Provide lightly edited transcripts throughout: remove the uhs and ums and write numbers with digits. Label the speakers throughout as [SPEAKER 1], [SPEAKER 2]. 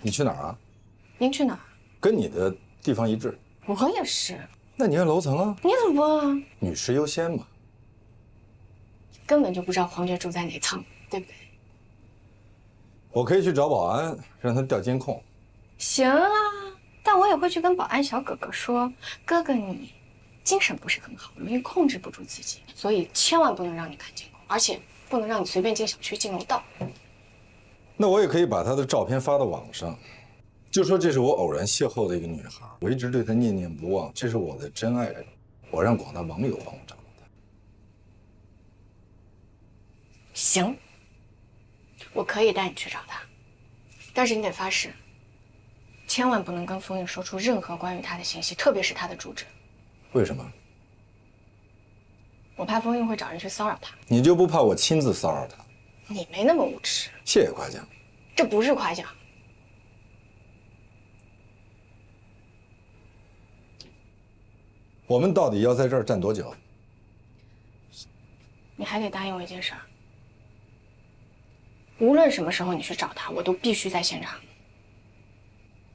[SPEAKER 1] 你去哪儿啊？
[SPEAKER 2] 您去哪儿？
[SPEAKER 1] 跟你的地方一致。
[SPEAKER 2] 我也是。
[SPEAKER 1] 那你按楼层啊？
[SPEAKER 2] 你怎么不按啊？
[SPEAKER 1] 女士优先嘛。
[SPEAKER 2] 根本就不知道黄觉住在哪层，对不对？
[SPEAKER 1] 我可以去找保安，让他调监控。
[SPEAKER 2] 行啊，但我也会去跟保安小哥哥说，哥哥你精神不是很好，容易控制不住自己，所以千万不能让你看监控，而且不能让你随便进小区、进楼道。
[SPEAKER 1] 那我也可以把她的照片发到网上，就说这是我偶然邂逅的一个女孩，我一直对她念念不忘，这是我的真爱人，我让广大网友帮我找到她。
[SPEAKER 2] 行，我可以带你去找她，但是你得发誓，千万不能跟风韵说出任何关于她的信息，特别是她的住址。
[SPEAKER 1] 为什么？
[SPEAKER 2] 我怕风韵会找人去骚扰她。
[SPEAKER 1] 你就不怕我亲自骚扰她？
[SPEAKER 2] 你没那么无耻。
[SPEAKER 1] 谢谢夸奖。
[SPEAKER 2] 这不是夸奖。
[SPEAKER 1] 我们到底要在这儿站多久？
[SPEAKER 2] 你还得答应我一件事儿，无论什么时候你去找他，我都必须在现场。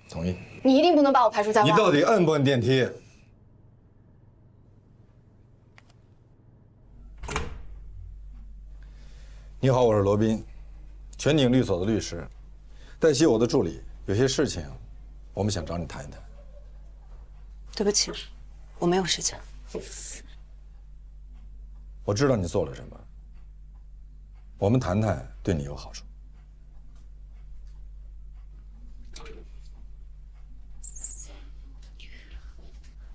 [SPEAKER 1] 同意。
[SPEAKER 2] 你一定不能把我排除在外。
[SPEAKER 1] 你到底摁不摁电梯？你好，我是罗宾，全景律所的律师，代系我的助理。有些事情，我们想找你谈一谈。
[SPEAKER 3] 对不起，我没有时间。
[SPEAKER 1] 我知道你做了什么，我们谈谈对你有好处。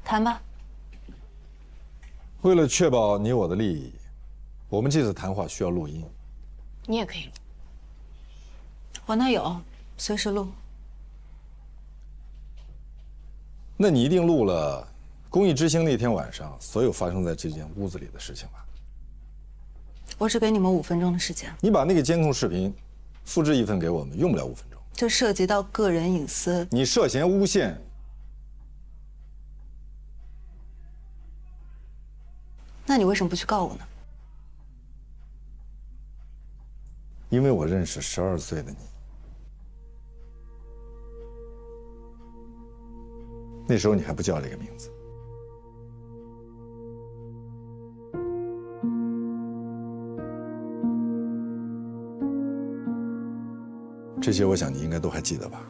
[SPEAKER 3] 谈吧。
[SPEAKER 1] 为了确保你我的利益，我们这次谈话需要录音。
[SPEAKER 2] 你也可以录。
[SPEAKER 3] 我那有，随时录。
[SPEAKER 1] 那你一定录了公益之星那天晚上所有发生在这间屋子里的事情吧？
[SPEAKER 3] 我只给你们5分钟的时间。
[SPEAKER 1] 你把那个监控视频复制一份给我们，用不了5分钟。
[SPEAKER 3] 这涉及到个人隐私。
[SPEAKER 1] 你涉嫌诬陷。
[SPEAKER 3] 那你为什么不去告我呢？
[SPEAKER 1] 因为我认识12岁的你，那时候你还不叫这个名字。这些我想你应该都还记得吧？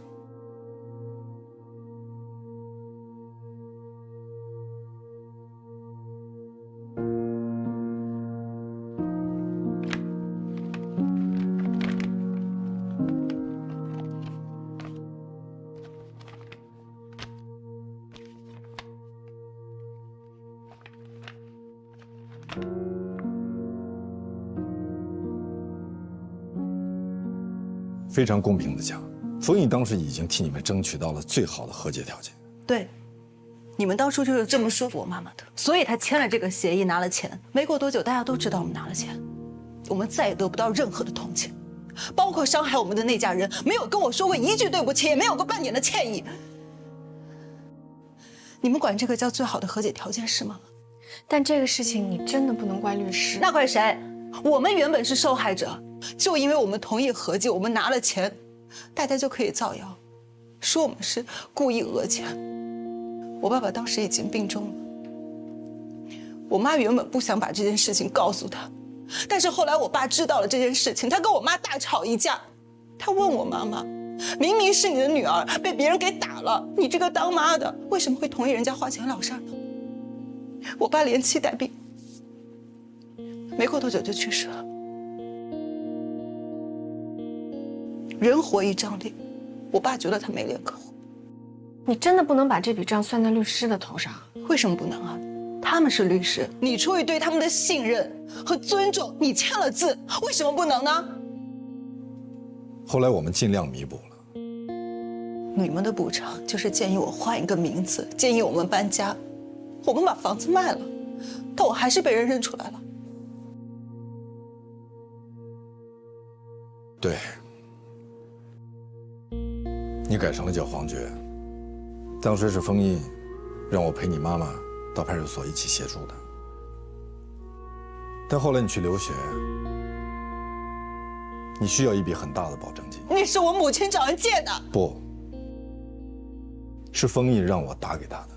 [SPEAKER 1] 非常公平的讲，冯毅当时已经替你们争取到了最好的和解条件。
[SPEAKER 3] 对，你们当初就是这么说服我妈妈的，所以她签了这个协议，拿了钱。没过多久，大家都知道我们拿了钱，我们再也得不到任何的同情，包括伤害我们的那家人，没有跟我说过一句对不起，也没有过半点的歉意。你们管这个叫最好的和解条件是吗？
[SPEAKER 2] 但这个事情你真的不能怪律师。
[SPEAKER 3] 那怪谁？我们原本是受害者，就因为我们同意和解，我们拿了钱，大家就可以造谣，说我们是故意讹钱。我爸爸当时已经病重了，我妈原本不想把这件事情告诉他，但是后来我爸知道了这件事情，他跟我妈大吵一架。他问我妈妈，明明是你的女儿被别人给打了，你这个当妈的为什么会同意人家花钱了事呢？我爸连妻带病，没过多久就去世了。人活一张脸，我爸觉得他没脸可活。
[SPEAKER 2] 你真的不能把这笔账算在律师的头上。
[SPEAKER 3] 为什么不能啊？他们是律师，你出于对他们的信任和尊重，你签了字，为什么不能呢？
[SPEAKER 1] 后来我们尽量弥补了。
[SPEAKER 3] 你们的补偿就是建议我换一个名字，建议我们搬家，我们把房子卖了，但我还是被人认出来了。
[SPEAKER 1] 对，你改成了叫黄觉。当时是封印，让我陪你妈妈到派出所一起协助的。但后来你去留学，你需要一笔很大的保证金。
[SPEAKER 3] 那是我母亲找人借的。
[SPEAKER 1] 不，是封印让我打给他的。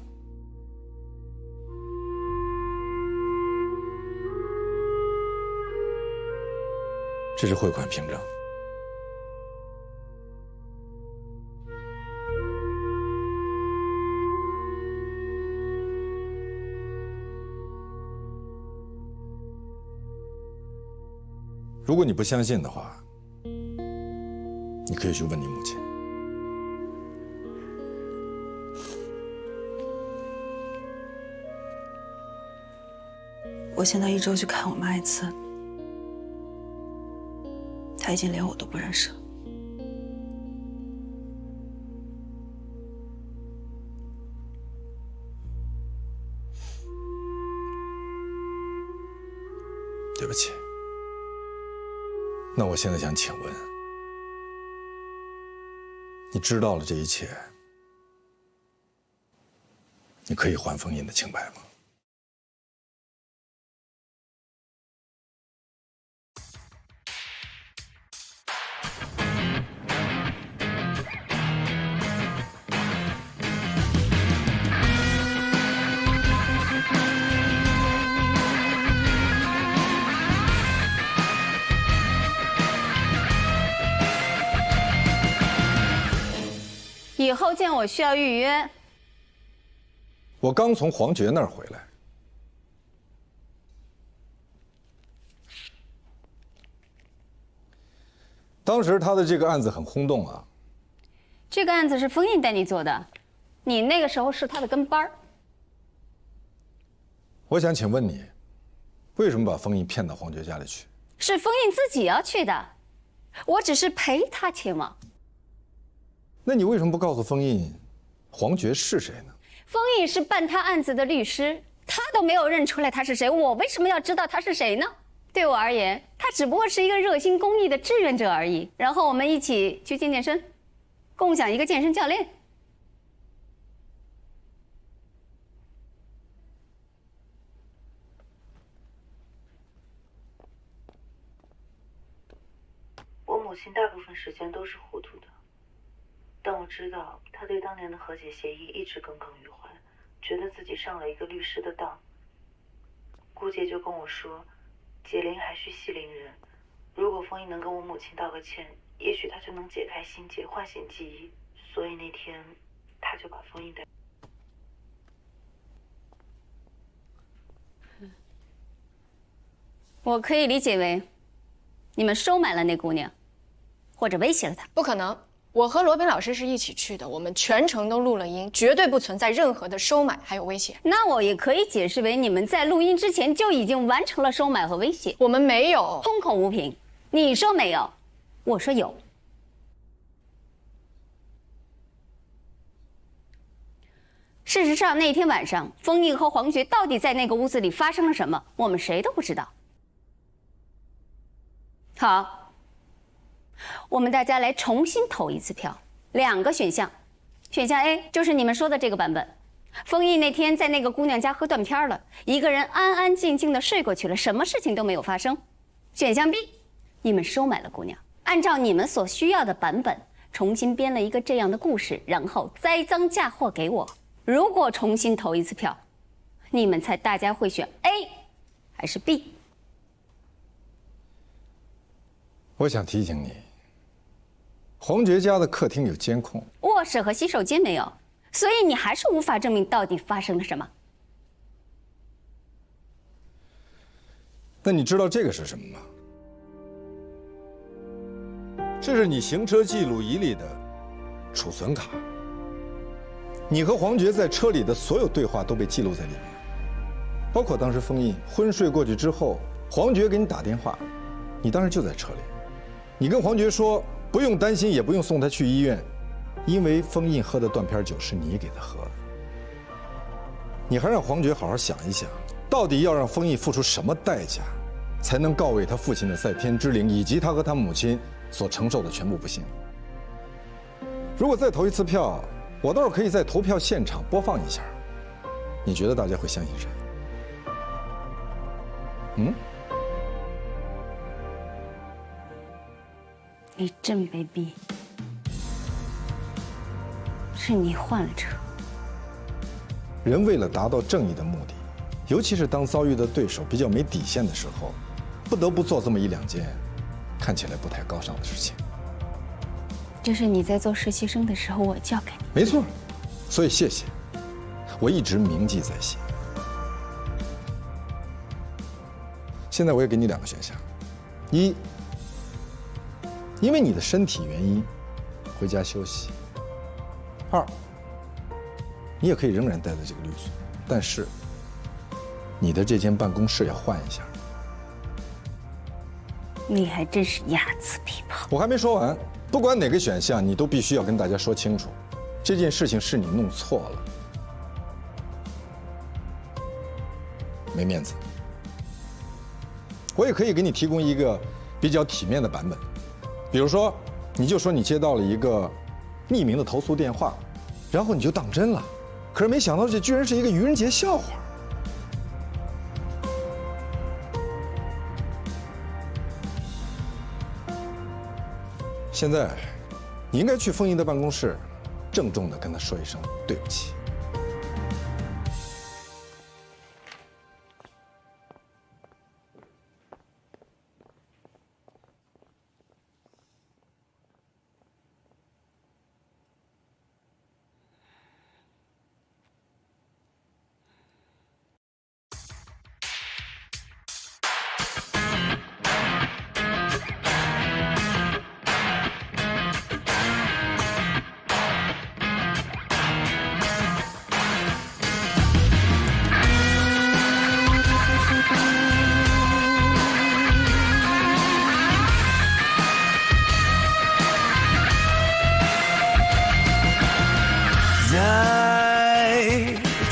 [SPEAKER 1] 这是汇款凭证。如果你不相信的话，你可以去问你母亲。
[SPEAKER 3] 我现在1周去看我妈1次，她已经连我都不认识了。
[SPEAKER 1] 对不起。那我现在想请问，你知道了这一切，你可以还封印的清白吗？
[SPEAKER 4] 以后见我需要预约。
[SPEAKER 1] 我刚从黄觉那儿回来。当时他的这个案子很轰动啊。
[SPEAKER 4] 这个案子是封印带你做的，你那个时候是他的跟班儿。
[SPEAKER 1] 我想请问你，为什么把封印骗到黄觉家里去？
[SPEAKER 4] 是封印自己要去的，我只是陪他前往。
[SPEAKER 1] 那你为什么不告诉封印，黄觉是谁呢？
[SPEAKER 4] 封印是办他案子的律师，他都没有认出来他是谁，我为什么要知道他是谁呢？对我而言，他只不过是一个热心公益的志愿者而已。然后我们一起去健身，共享一个健身教练。
[SPEAKER 5] 我母亲大部分时间都是糊涂的，但我知道她对当年的和解协议一直耿耿于怀，觉得自己上了一个律师的当。顾姐就跟我说，解铃还须系铃人，如果封印能跟我母亲道个歉，也许她就能解开心结，唤醒记忆。所以那天，她就把封印带。
[SPEAKER 4] 我可以理解为，你们收买了那姑娘，或者威胁了她。
[SPEAKER 2] 不可能，我和罗宾老师是一起去的，我们全程都录了音，绝对不存在任何的收买还有威胁。
[SPEAKER 4] 那我也可以解释为，你们在录音之前就已经完成了收买和威胁。
[SPEAKER 2] 我们没有，
[SPEAKER 4] 空口无凭。你说没有，我说有。事实上，那天晚上，封印和黄觉到底在那个屋子里发生了什么，我们谁都不知道。好，我们大家来重新投一次票，2个选项。选项 A 就是你们说的这个版本，封印那天在那个姑娘家喝断片了，一个人安安静静的睡过去了，什么事情都没有发生。选项 B， 你们收买了姑娘，按照你们所需要的版本重新编了一个这样的故事，然后栽赃嫁祸给我。如果重新投一次票，你们猜大家会选 A 还是 B？
[SPEAKER 1] 我想提醒你，黄觉家的客厅有监控，
[SPEAKER 4] 卧室和洗手间没有，所以你还是无法证明到底发生了什么。
[SPEAKER 1] 那你知道这个是什么吗？这是你行车记录仪里的储存卡。你和黄觉在车里的所有对话都被记录在里面，包括当时封印昏睡过去之后，黄觉给你打电话，你当时就在车里。你跟黄觉说不用担心，也不用送他去医院，因为封印喝的断片酒是你给他喝的。你还让黄觉好好想一想，到底要让封印付出什么代价，才能告慰他父亲的在天之灵，以及他和他母亲所承受的全部不幸。如果再投一次票，我倒是可以在投票现场播放一下，你觉得大家会相信谁？
[SPEAKER 4] 你真卑鄙，是你换了车。
[SPEAKER 1] 人为了达到正义的目的，尤其是当遭遇的对手比较没底线的时候，不得不做这么一两件看起来不太高尚的事情。
[SPEAKER 4] 这是你在做实习生的时候我教给你。
[SPEAKER 1] 没错，所以谢谢，我一直铭记在心。现在我也给你2个选项：一，因为你的身体原因回家休息；二，你也可以仍然待在这个律所，但是你的这间办公室要换一下。
[SPEAKER 4] 你还真是睚眦必报。
[SPEAKER 1] 我还没说完，不管哪个选项，你都必须要跟大家说清楚，这件事情是你弄错了，没面子。我也可以给你提供一个比较体面的版本，比如说，你就说你接到了一个匿名的投诉电话，然后你就当真了，可是没想到这居然是一个愚人节笑话。现在，你应该去风姨的办公室，郑重地跟她说一声对不起。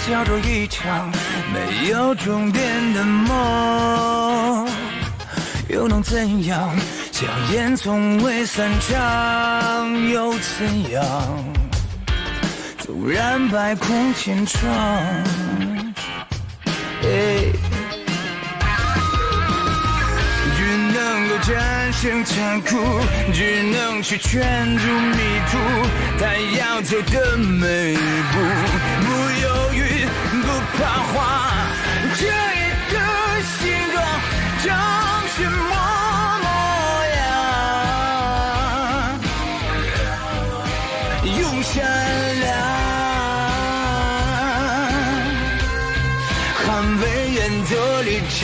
[SPEAKER 6] 叫做一场没有终点的梦，又能怎样？硝烟从未散场，又怎样？纵然百孔千疮，只能够战胜残酷，只能去圈住迷途，他要走的每一步，不犹豫，不彷徨，这一个心动长什么模样？用善良捍卫原则立场。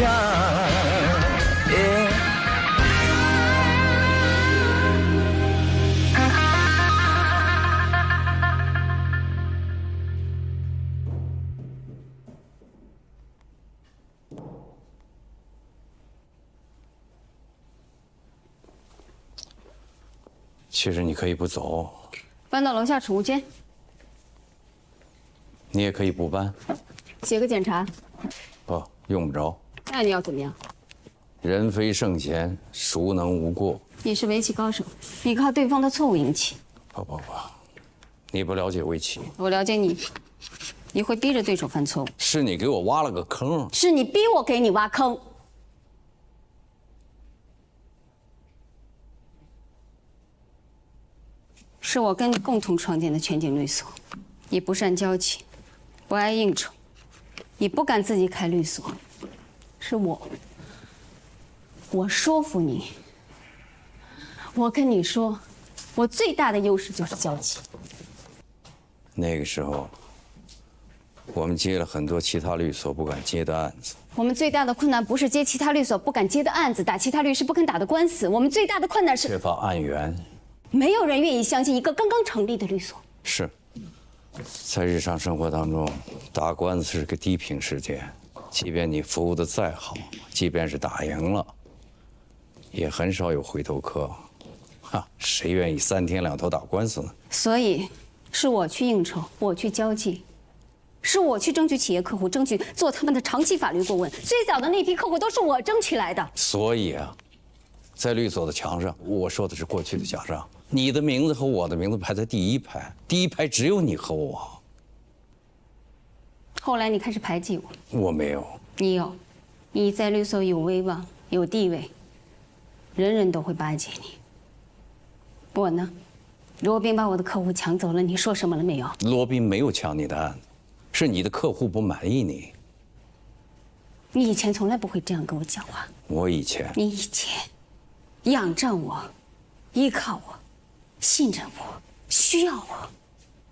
[SPEAKER 7] 其实你可以不走，
[SPEAKER 4] 搬到楼下储物间，
[SPEAKER 7] 你也可以不搬，
[SPEAKER 4] 写个检查。
[SPEAKER 7] 不用不着。
[SPEAKER 4] 那你要怎么样？
[SPEAKER 7] 人非圣贤，孰能无过？
[SPEAKER 4] 你是围棋高手，你靠对方的错误赢棋。
[SPEAKER 7] 不，你不了解围棋。
[SPEAKER 4] 我了解你，你会逼着对手犯错误。
[SPEAKER 7] 是你给我挖了个坑。
[SPEAKER 4] 是你逼我给你挖坑。是我跟你共同创建的全景律所，你不善交际，不爱应酬，你不敢自己开律所，是我说服你。我跟你说，我最大的优势就是交际。
[SPEAKER 7] 那个时候，我们接了很多其他律所不敢接的案子。
[SPEAKER 4] 我们最大的困难不是接其他律所不敢接的案子，打其他律师不肯打的官司，我们最大的困难是
[SPEAKER 7] 缺乏案源。
[SPEAKER 4] 没有人愿意相信一个刚刚成立的律所。
[SPEAKER 7] 是，在日常生活当中，打官司是个低频事件，即便你服务的再好，即便是打赢了，也很少有回头客。谁愿意3天2头打官司呢？
[SPEAKER 4] 所以，是我去应酬，我去交际，是我去争取企业客户，争取做他们的长期法律顾问。最早的那批客户都是我争取来的。
[SPEAKER 7] 所以啊，在律所的墙上，我说的是过去的墙上，你的名字和我的名字排在第1排，第1排只有你和我。
[SPEAKER 4] 后来你开始排挤我。
[SPEAKER 7] 我没有。
[SPEAKER 4] 你有，你在律所有威望，有地位，人人都会巴结你。我呢？罗宾把我的客户抢走了，你说什么了没有？
[SPEAKER 7] 罗宾没有抢你的案子，是你的客户不满意你。
[SPEAKER 4] 你以前从来不会这样跟我讲话。
[SPEAKER 7] 我以前，
[SPEAKER 4] 你以前仰仗我，依靠我，信任我，需要我。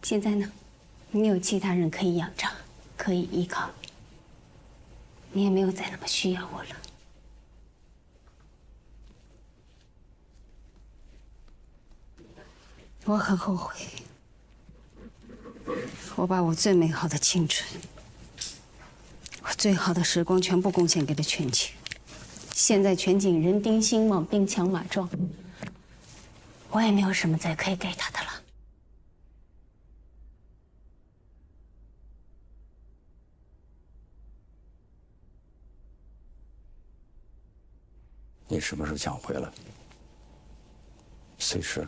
[SPEAKER 4] 现在呢，你有其他人可以仰仗，可以依靠，你也没有再那么需要我了。我很后悔，我把我最美好的青春，我最好的时光全部贡献给了全景。现在全景人丁兴旺，兵强马壮，我也没有什么再可以给他的了。
[SPEAKER 7] 你什么时候想回来？随时。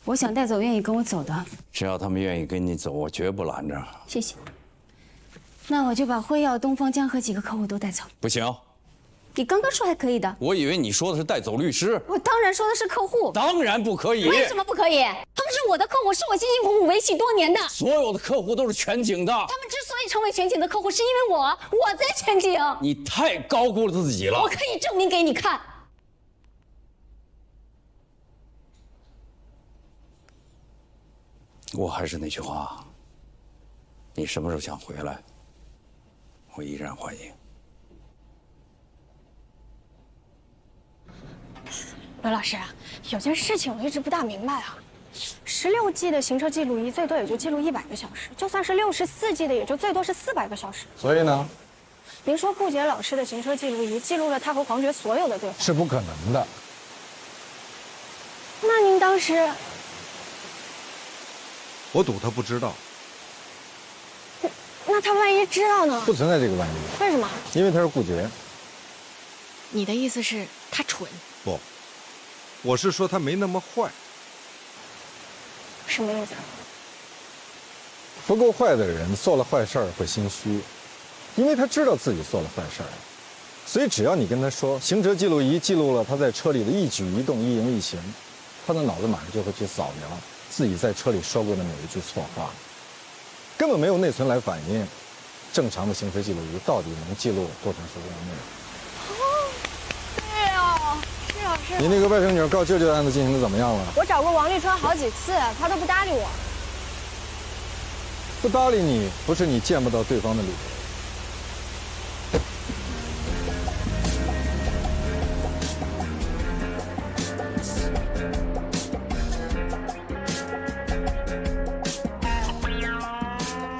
[SPEAKER 4] 我想带走愿意跟我走的，
[SPEAKER 7] 只要他们愿意跟你走，我绝不拦着。
[SPEAKER 4] 谢谢。那我就把辉耀、东方江和几个客户都带走。
[SPEAKER 7] 不行，
[SPEAKER 4] 你刚刚说还可以的。
[SPEAKER 7] 我以为你说的是带走律师。
[SPEAKER 4] 我当然说的是客户。
[SPEAKER 7] 当然不可以。
[SPEAKER 4] 为什么不可以？他们是我的客户，是我辛辛苦苦维系多年的。
[SPEAKER 7] 所有的客户都是全景的。
[SPEAKER 4] 他们之所以成为全景的客户，是因为我在全景。
[SPEAKER 7] 你太高估了自己了。
[SPEAKER 4] 我可以证明给你看。
[SPEAKER 7] 我还是那句话，你什么时候想回来，我依然欢迎。
[SPEAKER 2] 罗老师，有件事情我一直不大明白啊。16G 的行车记录仪最多也就记录100个小时，就算是64G 的，也就最多是400个小时。
[SPEAKER 1] 所以呢，
[SPEAKER 2] 您说顾杰老师的行车记录仪记录了他和黄觉所有的对话，
[SPEAKER 1] 是不可能的。
[SPEAKER 2] 那您当时，
[SPEAKER 1] 我赌他不知道，
[SPEAKER 2] 那他万一知道呢？
[SPEAKER 1] 不存在这个万一，
[SPEAKER 2] 为什么？
[SPEAKER 1] 因为他是顾杰。
[SPEAKER 2] 你的意思是他蠢？
[SPEAKER 1] 不，我是说他没那么坏。
[SPEAKER 2] 什么意思？
[SPEAKER 1] 不够坏的人做了坏事儿会心虚，因为他知道自己做了坏事儿，所以只要你跟他说行车记录仪记录了他在车里的一举一动、一言一行，他的脑子马上就会去扫描自己在车里说过的每一句错话，根本没有内存来反映正常的行车记录仪到底能记录多长时间的内容。
[SPEAKER 2] 对哦，是啊是啊。
[SPEAKER 1] 你那个外甥女告舅舅的案子进行的怎么样了？
[SPEAKER 2] 我找过王立川好几次，他都不搭理我。
[SPEAKER 1] 不搭理你不是你见不到对方的理由。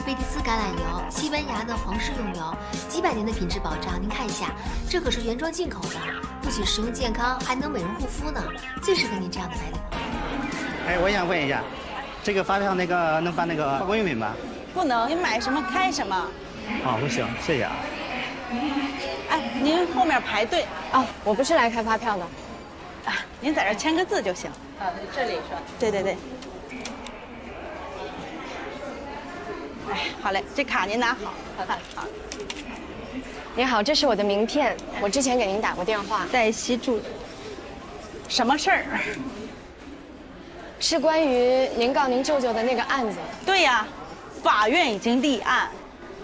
[SPEAKER 8] 贝蒂斯橄榄油，西班牙的皇室用油，几百年的品质保障。您看一下，这可是原装进口的，不仅实用健康，还能美容护肤呢，最适合您这样的白领。
[SPEAKER 9] 哎，我想问一下，这个发票那个能办那个化工用品吗？
[SPEAKER 3] 不能，你买什么开什么。
[SPEAKER 9] 好，不行，谢谢啊。
[SPEAKER 3] 哎，您后面排队。
[SPEAKER 2] 哦，我不是来开发票的。
[SPEAKER 3] 啊，您在这签个字就行。啊，这里是吧？对对对。哎，好嘞，这卡您拿好。好的，好。
[SPEAKER 2] 您好，这是我的名片，我之前给您打过电话。
[SPEAKER 3] 黛西住。什么事儿？
[SPEAKER 2] 是关于您告您舅舅的那个案子。
[SPEAKER 3] 对呀，法院已经立案，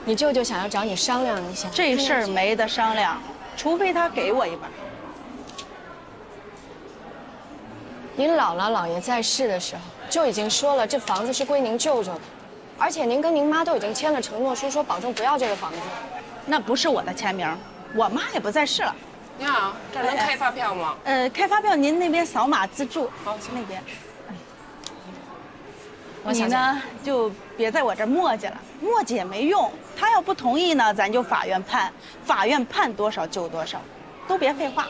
[SPEAKER 2] 你舅舅想要找你商量一下。
[SPEAKER 3] 这事儿没得商量，除非他给我一本。
[SPEAKER 2] 您姥姥姥爷在世的时候就已经说了，这房子是归您舅舅的，而且您跟您妈都已经签了承诺书，说保证不要这个房子。
[SPEAKER 3] 那不是我的签名，我妈也不在世了。
[SPEAKER 10] 你好，这儿能开发票吗？
[SPEAKER 3] 开发票您那边扫码自助。好，那边。你呢就别在我这儿磨叽了，磨叽也没用。他要不同意呢，咱就法院判，法院判多少就多少，都别废话。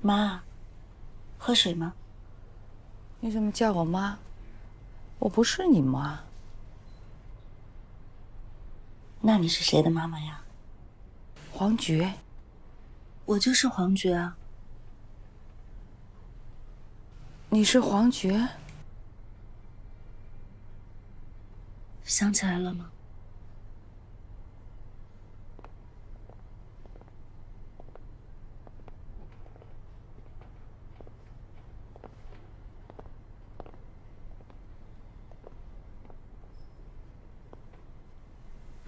[SPEAKER 11] 妈，喝水吗？
[SPEAKER 12] 你怎么叫我妈？我不是你妈。
[SPEAKER 11] 那你是谁的妈妈呀？
[SPEAKER 12] 黄觉。
[SPEAKER 11] 我就是黄觉啊。
[SPEAKER 12] 你是黄觉？
[SPEAKER 11] 想起来了吗？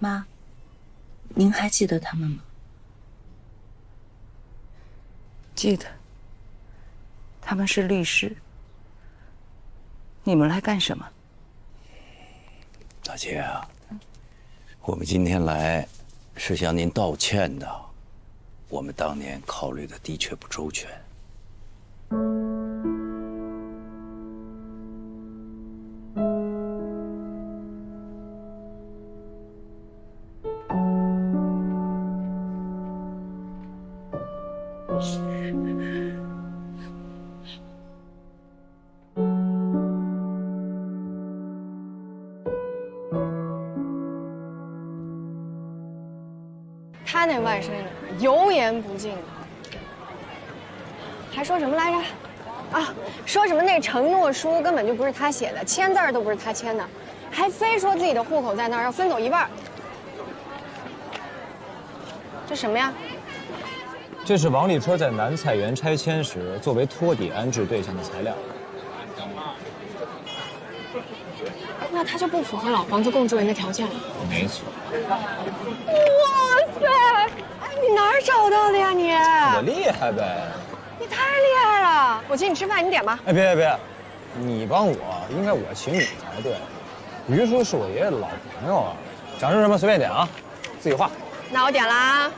[SPEAKER 11] 妈，您还记得他们吗？
[SPEAKER 12] 记得。他们是律师。你们来干什么？
[SPEAKER 7] 大姐啊，我们今天来是向您道歉的。我们当年考虑的的确不周全。
[SPEAKER 2] 他那外甥女油盐不进的，还说什么来着？啊，说什么那承诺书根本就不是他写的，签字儿都不是他签的，还非说自己的户口在那儿，要分走一半。这什么呀？
[SPEAKER 13] 这是王立春在南菜园拆迁时作为托底安置对象的材料。
[SPEAKER 2] 那他就不符合老房子共住人的条件了。
[SPEAKER 13] 没错。
[SPEAKER 2] 哇塞！哎，你哪儿找到的呀你？
[SPEAKER 13] 我厉害呗。
[SPEAKER 2] 你太厉害了！我请你吃饭，你点吧。
[SPEAKER 13] 哎，别，你帮我，应该我请你才对。于叔是我爷爷的老朋友啊，想吃什么随便点啊，自己画。
[SPEAKER 2] 那我点啦，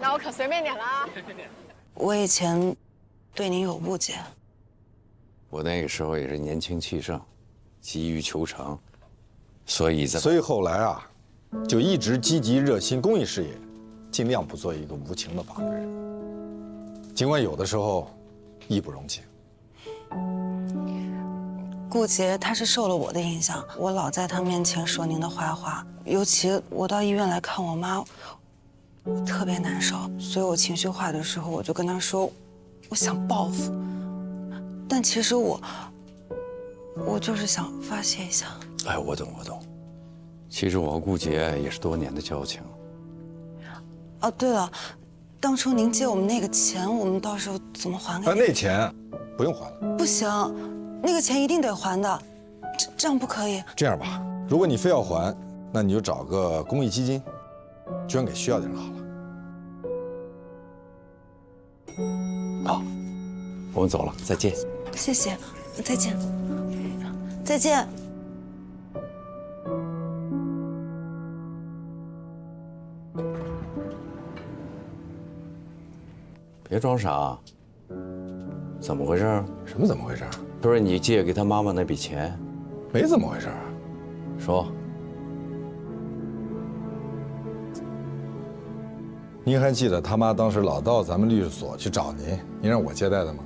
[SPEAKER 2] 那我可随便点啦。
[SPEAKER 3] 我以前对您有误解。
[SPEAKER 7] 我那个时候也是年轻气盛，急于求成，所以
[SPEAKER 1] 后来啊，就一直积极热心公益事业，尽量不做一个无情的旁人。尽管有的时候义不容情。
[SPEAKER 3] 顾杰他是受了我的影响，我老在他面前说您的坏话，尤其我到医院来看我妈，我特别难受，所以我情绪化的时候，我就跟他说，我想报复，但其实我就是想发泄一下。
[SPEAKER 7] 哎，我懂。其实我和顾杰也是多年的交情。
[SPEAKER 3] 哦，对了，当初您借我们那个钱，我们到时候怎么还给您？
[SPEAKER 1] 那钱不用还了。
[SPEAKER 3] 不行，那个钱一定得还的，这样不可以。
[SPEAKER 1] 这样吧，如果你非要还，那你就找个公益基金，捐给需要的人好了。
[SPEAKER 7] 好，我们走了，再见。
[SPEAKER 3] 谢谢，再见。再见。
[SPEAKER 7] 别装傻，怎么回事？
[SPEAKER 1] 什么怎么回事？
[SPEAKER 7] 不是你借给他妈妈那笔钱，
[SPEAKER 1] 没怎么回事。
[SPEAKER 7] 说，
[SPEAKER 1] 您还记得他妈当时老到咱们律师所去找您，您让我接待的吗？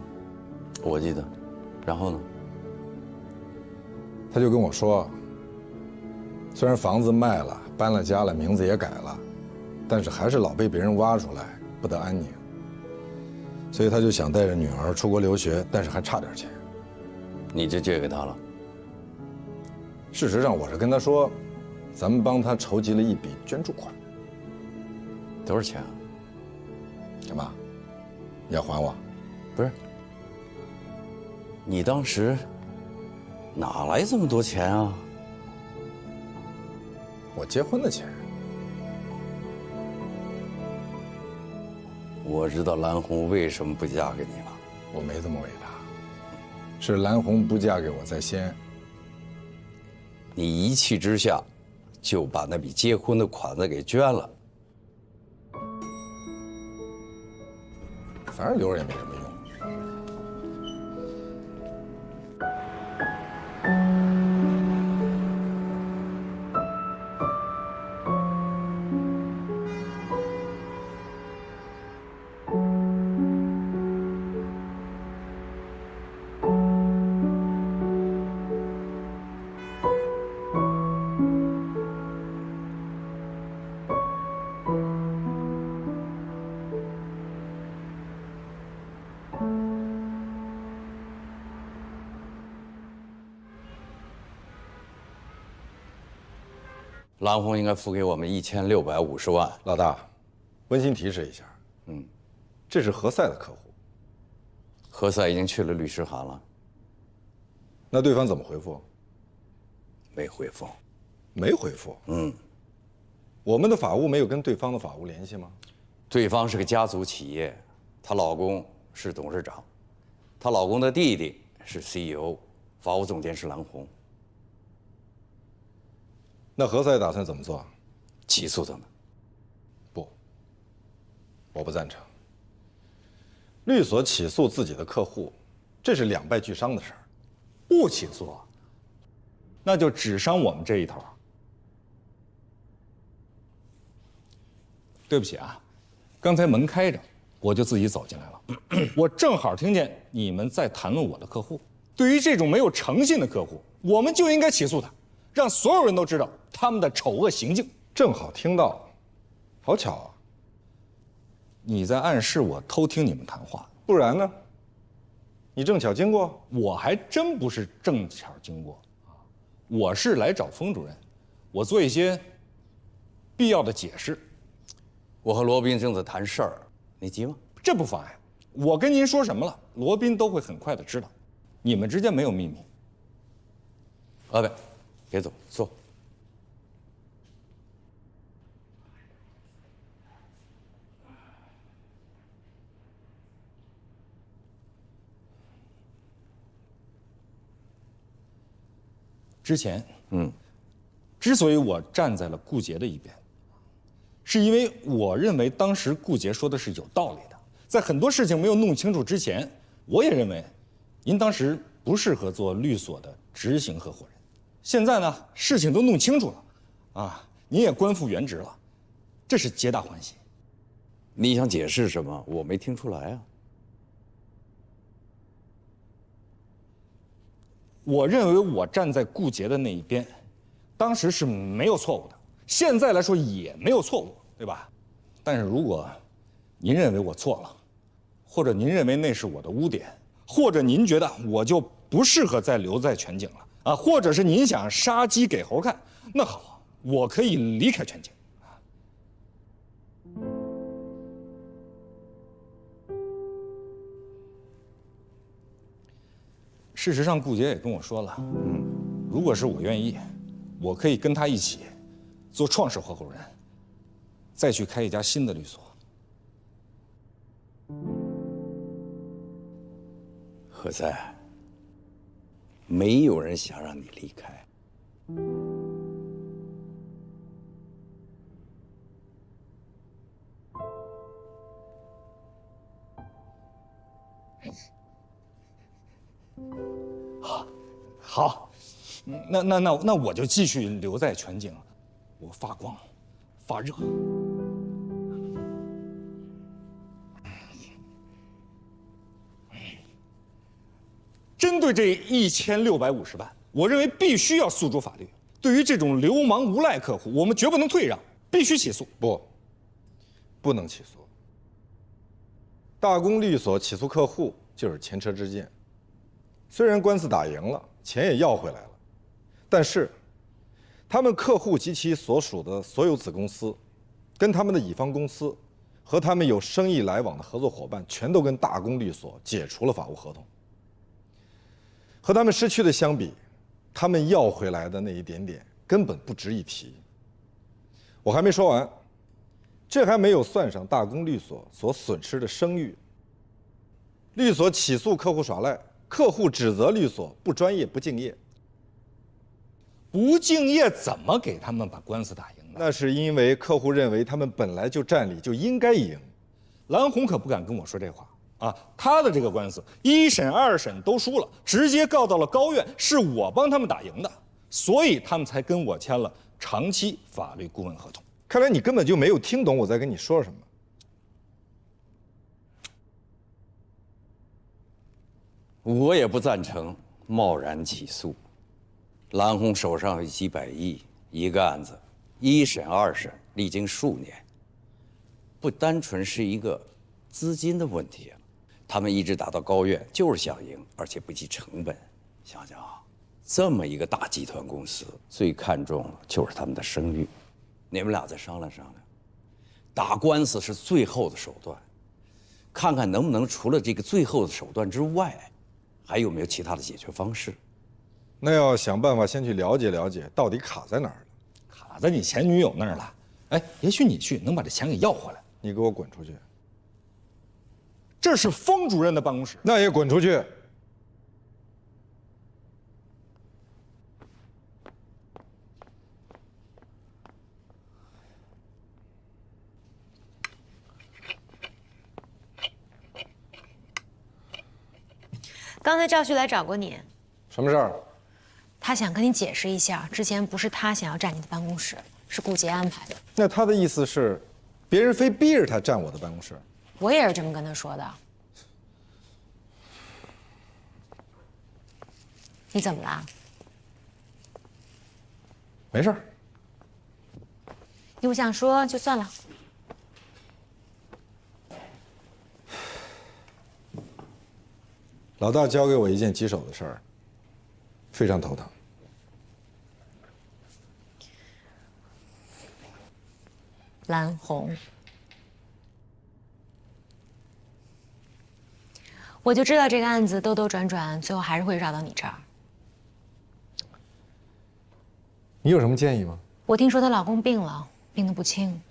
[SPEAKER 7] 我记得。然后呢？
[SPEAKER 1] 他就跟我说，虽然房子卖了，搬了家了，名字也改了，但是还是老被别人挖出来，不得安宁。所以他就想带着女儿出国留学，但是还差点钱。
[SPEAKER 7] 你就借给他了？
[SPEAKER 1] 事实上，我是跟他说，咱们帮他筹集了一笔捐助款。
[SPEAKER 7] 多少钱啊？
[SPEAKER 1] 干嘛？你要还我？
[SPEAKER 7] 不是。你当时哪来这么多钱啊？
[SPEAKER 1] 我结婚的钱。
[SPEAKER 7] 我知道蓝红为什么不嫁给你了。
[SPEAKER 1] 我没这么伟大，是蓝红不嫁给我在先。
[SPEAKER 7] 你一气之下，就把那笔结婚的款子给捐了。
[SPEAKER 1] 反正留着也没什么用。
[SPEAKER 7] 蓝红应该付给我们1650万。
[SPEAKER 1] 老大，温馨提示一下，这是何塞的客户。
[SPEAKER 7] 何塞已经去了律师函了。
[SPEAKER 1] 那对方怎么回复？
[SPEAKER 7] 没回复。
[SPEAKER 1] 没回复。我们的法务没有跟对方的法务联系吗？
[SPEAKER 7] 对方是个家族企业，她老公是董事长，她老公的弟弟是 CEO， 法务总监是蓝红。
[SPEAKER 1] 那何塞打算怎么做？
[SPEAKER 7] 起诉他们。
[SPEAKER 1] 不，我不赞成。律所起诉自己的客户，这是两败俱伤的事儿。
[SPEAKER 14] 不起诉，那就只伤我们这一头。对不起啊，刚才门开着，我就自己走进来了。我正好听见你们在谈论我的客户。对于这种没有诚信的客户，我们就应该起诉他，让所有人都知道他们的丑恶行径。
[SPEAKER 1] 正好听到，好巧啊！
[SPEAKER 14] 你在暗示我偷听你们谈话，
[SPEAKER 1] 不然呢？你正巧经过？
[SPEAKER 14] 我还真不是正巧经过啊，我是来找封主任，我做一些必要的解释。
[SPEAKER 7] 我和罗宾正在谈事儿，你急吗？
[SPEAKER 14] 这不妨碍。我跟您说什么了，罗宾都会很快的知道。你们之间没有秘密。
[SPEAKER 7] 阿伟，别走，坐。
[SPEAKER 14] 之前，之所以我站在了顾杰的一边，是因为我认为当时顾杰说的是有道理的。在很多事情没有弄清楚之前，我也认为，您当时不适合做律所的执行合伙人。现在呢，事情都弄清楚了，啊，您也官复原职了，这是皆大欢喜。
[SPEAKER 7] 你想解释什么？我没听出来啊。
[SPEAKER 14] 我认为我站在顾杰的那一边，当时是没有错误的，现在来说也没有错误，对吧？但是如果您认为我错了，或者您认为那是我的污点，或者您觉得我就不适合再留在全景了啊，或者是您想杀鸡给猴看，那好，我可以离开全景。事实上，顾杰也跟我说了，如果是我愿意，我可以跟他一起做创始合伙人，再去开一家新的律所。
[SPEAKER 7] 何塞，没有人想让你离开。
[SPEAKER 14] 好，那我就继续留在全景，我发光，发热。针对这1650万，我认为必须要诉诸法律。对于这种流氓无赖客户，我们绝不能退让，必须起诉。
[SPEAKER 1] 不能起诉。大公律所起诉客户就是前车之鉴。虽然官司打赢了，钱也要回来了，但是他们客户及其所属的所有子公司，跟他们的乙方公司和他们有生意来往的合作伙伴，全都跟大公律所解除了法务合同。和他们失去的相比，他们要回来的那一点点根本不值一提。我还没说完，这还没有算上大公律所所损失的声誉。律所起诉客户耍赖，客户指责律所不专业、不敬业。
[SPEAKER 14] 不敬业怎么给他们把官司打赢的？
[SPEAKER 1] 那是因为客户认为他们本来就占理，就应该赢。
[SPEAKER 14] 蓝红可不敢跟我说这话啊！他的这个官司1审、2审都输了，直接告到了高院，是我帮他们打赢的，所以他们才跟我签了长期法律顾问合同。
[SPEAKER 1] 看来你根本就没有听懂我在跟你说什么。
[SPEAKER 7] 我也不赞成贸然起诉。蓝红手上有几百亿，一个案子，1审、2审历经数年，不单纯是一个资金的问题啊。他们一直打到高院，就是想赢，而且不计成本。想想啊，这么一个大集团公司，最看重就是他们的声誉。你们俩再商量商量，打官司是最后的手段，看看能不能除了这个最后的手段之外，还有没有其他的解决方式。
[SPEAKER 1] 那要想办法先去了解了解，到底卡在哪儿了。
[SPEAKER 14] 卡在你前女友那儿了。哎，也许你去能把这钱给要回来。
[SPEAKER 1] 你给我滚出去！
[SPEAKER 14] 这是方主任的办公室，
[SPEAKER 1] 那也滚出去！
[SPEAKER 15] 刚才赵旭来找过你，
[SPEAKER 1] 什么事儿？
[SPEAKER 15] 他想跟你解释一下，之前不是他想要占你的办公室，是顾杰安排的。
[SPEAKER 1] 那他的意思是，别人非逼着他占我的办公室。
[SPEAKER 15] 我也是这么跟他说的。你怎么了？
[SPEAKER 1] 没事儿。
[SPEAKER 15] 你不想说就算了。
[SPEAKER 1] 老大交给我一件棘手的事儿，非常头疼。
[SPEAKER 15] 蓝红，我就知道这个案子兜兜转转，最后还是会绕到你这儿。
[SPEAKER 1] 你有什么建议吗？
[SPEAKER 15] 我听说她老公病了，病得不轻，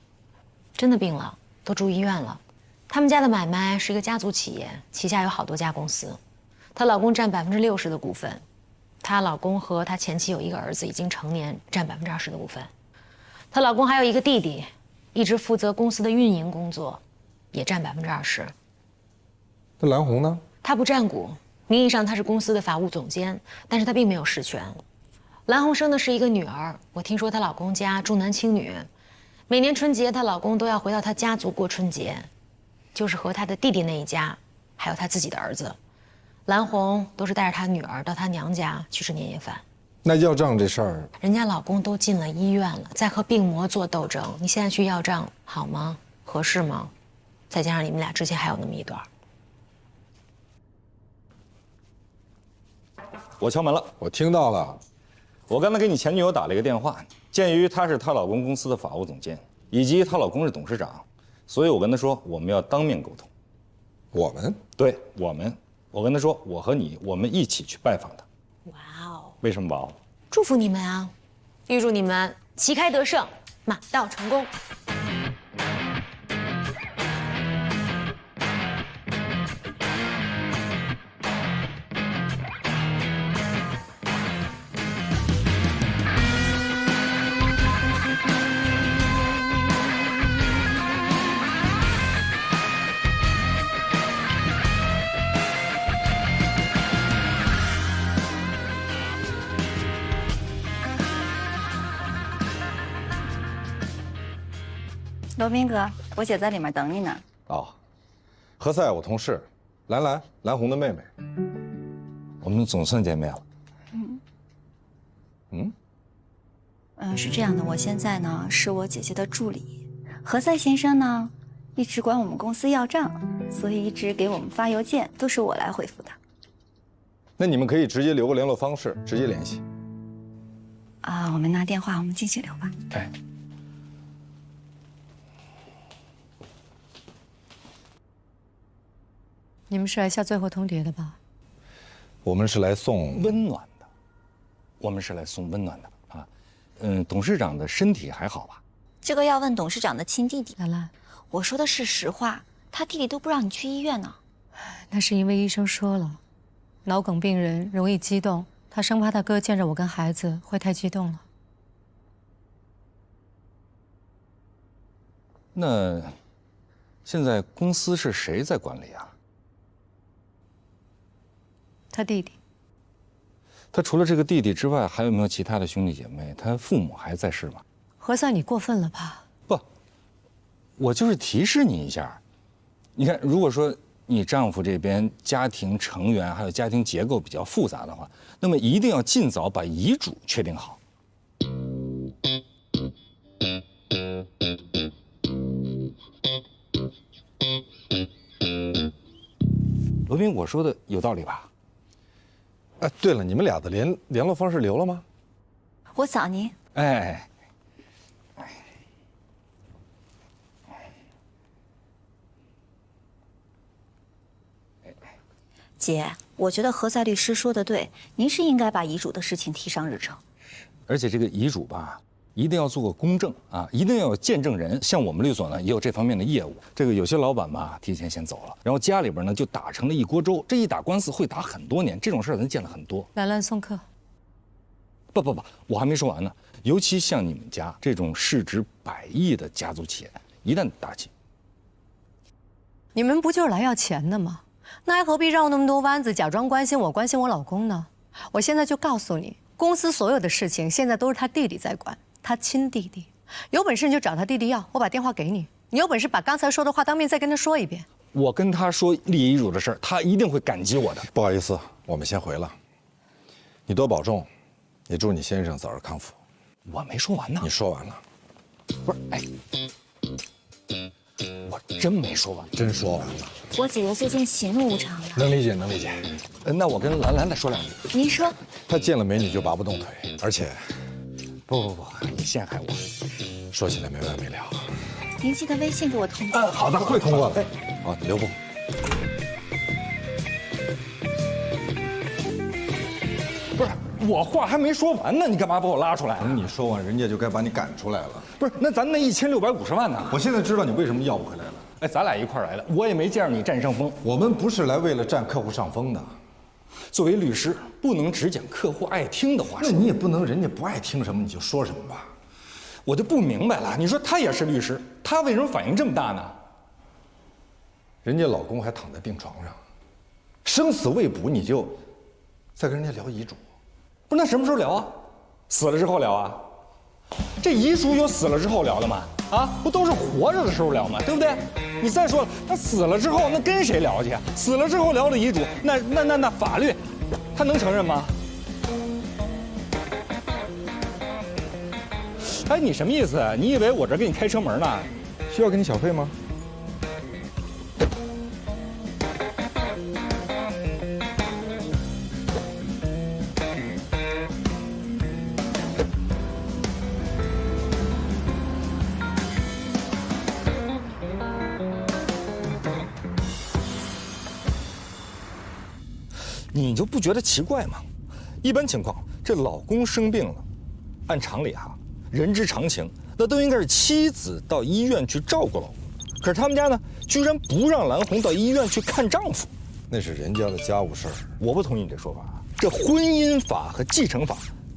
[SPEAKER 15] 真的病了，都住医院了。他们家的买卖是一个家族企业，旗下有好多家公司。她老公占60%的股份，她老公和她前妻有一个儿子，已经成年，占20%的股份。她老公还有一个弟弟，一直负责公司的运营工作，也占20%。
[SPEAKER 1] 那蓝红呢？
[SPEAKER 15] 她不占股，名义上她是公司的法务总监，但是她并没有实权。蓝红生的是一个女儿，我听说她老公家重男轻女，每年春节她老公都要回到她家族过春节，就是和她的弟弟那一家，还有她自己的儿子。蓝红都是带着她女儿到她娘家去吃年夜饭。
[SPEAKER 1] 那要账这事儿，
[SPEAKER 15] 人家老公都进了医院了，在和病魔做斗争，你现在去要账好吗？合适吗？再加上你们俩之前还有那么一段。
[SPEAKER 14] 我敲门了，
[SPEAKER 1] 我听到了。
[SPEAKER 14] 我刚才给你前女友打了一个电话，鉴于她是她老公公司的法务总监，以及她老公是董事长，所以我跟她说我们要当面沟通。
[SPEAKER 1] 我们？
[SPEAKER 14] 对，我们。我跟她说，我和你，我们一起去拜访她。
[SPEAKER 15] 哇哦！
[SPEAKER 14] 为什么哇哦？
[SPEAKER 15] 祝福你们啊，预祝你们旗开得胜，马到成功。
[SPEAKER 11] 罗宾哥，我姐在里面等你呢。
[SPEAKER 1] 哦，何塞我同事，蓝红的妹妹。
[SPEAKER 14] 我们总算见面了。
[SPEAKER 11] 是这样的，我现在呢是我姐姐的助理，何塞先生呢一直管我们公司要账，所以一直给我们发邮件，都是我来回复的。
[SPEAKER 1] 那你们可以直接留个联络方式，直接联系。
[SPEAKER 11] 啊，我们拿电话，我们继续聊吧。
[SPEAKER 14] 哎。
[SPEAKER 16] 你们是来下最后通牒的吧？
[SPEAKER 1] 我们是来送
[SPEAKER 14] 温暖的，我们是来送温暖的啊。董事长的身体还好吧？
[SPEAKER 11] 这个要问董事长的亲弟弟。
[SPEAKER 16] 兰兰，
[SPEAKER 11] 我说的是实话，他弟弟都不让你去医院呢。
[SPEAKER 16] 那是因为医生说了，脑梗病人容易激动，他生怕他哥见着我跟孩子会太激动了。
[SPEAKER 14] 那现在公司是谁在管理啊？
[SPEAKER 16] 他弟弟。
[SPEAKER 14] 他除了这个弟弟之外，还有没有其他的兄弟姐妹？他父母还在世吗？
[SPEAKER 16] 何塞，你过分了吧？
[SPEAKER 14] 不，我就是提示你一下。你看，如果说你丈夫这边家庭成员还有家庭结构比较复杂的话，那么一定要尽早把遗嘱确定好。罗宾，我说的有道理吧？
[SPEAKER 1] 哎，对了，你们俩的联络方式留了吗？
[SPEAKER 11] 我扫您。
[SPEAKER 14] 哎，
[SPEAKER 11] 姐，我觉得何塞律师说的对，您是应该把遗嘱的事情提上日程。
[SPEAKER 14] 而且这个遗嘱吧，一定要做个公证啊，一定要有见证人。像我们律所呢，也有这方面的业务。这个有些老板吧，提前先走了，然后家里边呢就打成了一锅粥。这一打官司会打很多年，这种事儿咱见了很多。
[SPEAKER 16] 兰兰送客。
[SPEAKER 14] 不，我还没说完呢。尤其像你们家这种市值100亿的家族企业，一旦打起，
[SPEAKER 16] 你们不就是来要钱的吗？那还何必绕那么多弯子，假装关心我老公呢？我现在就告诉你，公司所有的事情现在都是他弟弟在管，他亲弟弟。有本事你就找他弟弟要，我把电话给你。你有本事把刚才说的话当面再跟他说一遍。
[SPEAKER 14] 我跟他说立遗嘱的事儿，他一定会感激我的。
[SPEAKER 1] 不好意思，我们先回了。你多保重，也祝你先生早日康复。
[SPEAKER 14] 我没说完呢。
[SPEAKER 1] 你说完了。
[SPEAKER 14] 不是，哎，我真没说完。
[SPEAKER 1] 真说完了。
[SPEAKER 11] 我姐姐最近喜怒无常的。
[SPEAKER 1] 能理解，能理解。
[SPEAKER 14] 那我跟兰兰再说两句。
[SPEAKER 11] 您说。
[SPEAKER 1] 他见了美女就拔不动腿，而且，
[SPEAKER 14] 不，你陷害我。
[SPEAKER 1] 说起来没完没了。
[SPEAKER 11] 您记得微信给我通过。
[SPEAKER 1] 好的，会通过的。好，留步。
[SPEAKER 14] 不是，我话还没说完呢，你干嘛把我拉出来？
[SPEAKER 1] 等你说完，人家就该把你赶出来了。
[SPEAKER 14] 不是，那咱那1650万呢？
[SPEAKER 1] 我现在知道你为什么要不回来了。
[SPEAKER 14] 哎，咱俩一块儿来的，我也没见着你占上风。
[SPEAKER 1] 我们不是来为了占客户上风的。
[SPEAKER 14] 作为律师，不能只讲客户爱听的话。
[SPEAKER 1] 那你也不能人家不爱听什么你就说什么吧。
[SPEAKER 14] 我就不明白了，你说他也是律师，他为什么反应这么大呢？
[SPEAKER 1] 人家老公还躺在病床上，生死未卜，你就再跟人家聊遗嘱。
[SPEAKER 14] 不是，那什么时候聊啊？死了之后聊啊？这遗嘱有死了之后聊的吗？啊，不都是活着的时候聊吗？对不对？你再说了，那死了之后，那跟谁聊去？死了之后聊的遗嘱，那法律，他能承认吗？哎，你什么意思？你以为我这给你开车门呢？
[SPEAKER 1] 需要给你小费吗？
[SPEAKER 14] 你就不觉得奇怪吗？一般情况，这老公生病了，按常理哈，人之常情，那都应该是妻子到医院去照顾老公。可是他们家呢，居然不让兰红到医院去看丈夫，
[SPEAKER 1] 那是人家的家务事儿。
[SPEAKER 14] 我不同意你这说法。这婚姻法和继承法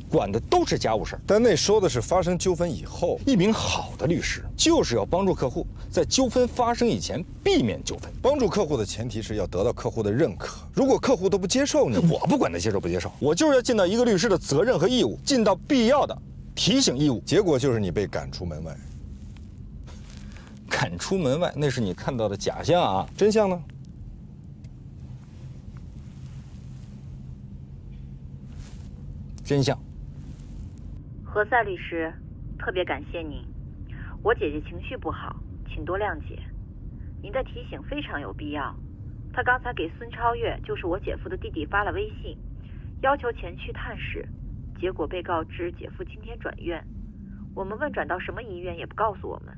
[SPEAKER 14] 管的都是家务事儿，
[SPEAKER 1] 但那说的是发生纠纷以后。
[SPEAKER 14] 一名好的律师就是要帮助客户在纠纷发生以前避免纠纷。
[SPEAKER 1] 帮助客户的前提是要得到客户的认可。如果客户都不接受你，
[SPEAKER 14] 我不管他接受不接受，我就是要尽到一个律师的责任和义务，尽到必要的提醒义务。
[SPEAKER 1] 结果就是你被赶出门外。
[SPEAKER 14] 赶出门外，那是你看到的假象啊，
[SPEAKER 1] 真相呢？
[SPEAKER 14] 真相。
[SPEAKER 17] 何塞律师，特别感谢您。我姐姐情绪不好，请多谅解。您的提醒非常有必要。她刚才给孙超越，就是我姐夫的弟弟发了微信，要求前去探视，结果被告知姐夫今天转院。我们问转到什么医院也不告诉我们，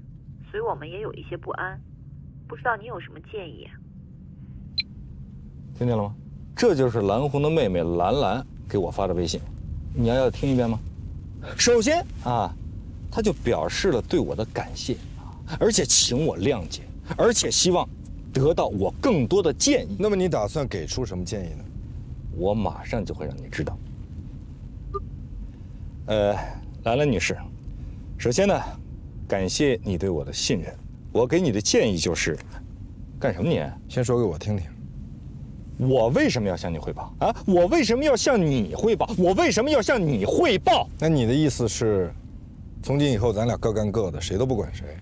[SPEAKER 17] 所以我们也有一些不安。不知道你有什么建议啊？
[SPEAKER 14] 听见了吗？这就是蓝红的妹妹兰兰给我发的微信，你要听一遍吗？首先啊，她就表示了对我的感谢，而且请我谅解，而且希望得到我更多的建议。
[SPEAKER 1] 那么你打算给出什么建议呢？
[SPEAKER 14] 我马上就会让你知道。兰兰女士，首先呢，感谢你对我的信任。我给你的建议就是，干什么你？
[SPEAKER 1] 先说给我听听。
[SPEAKER 14] 我为什么要向你汇报啊？我为什么要向你汇报？我为什么要向你汇报？
[SPEAKER 1] 那你的意思是，从今以后咱俩各干各的，谁都不管谁？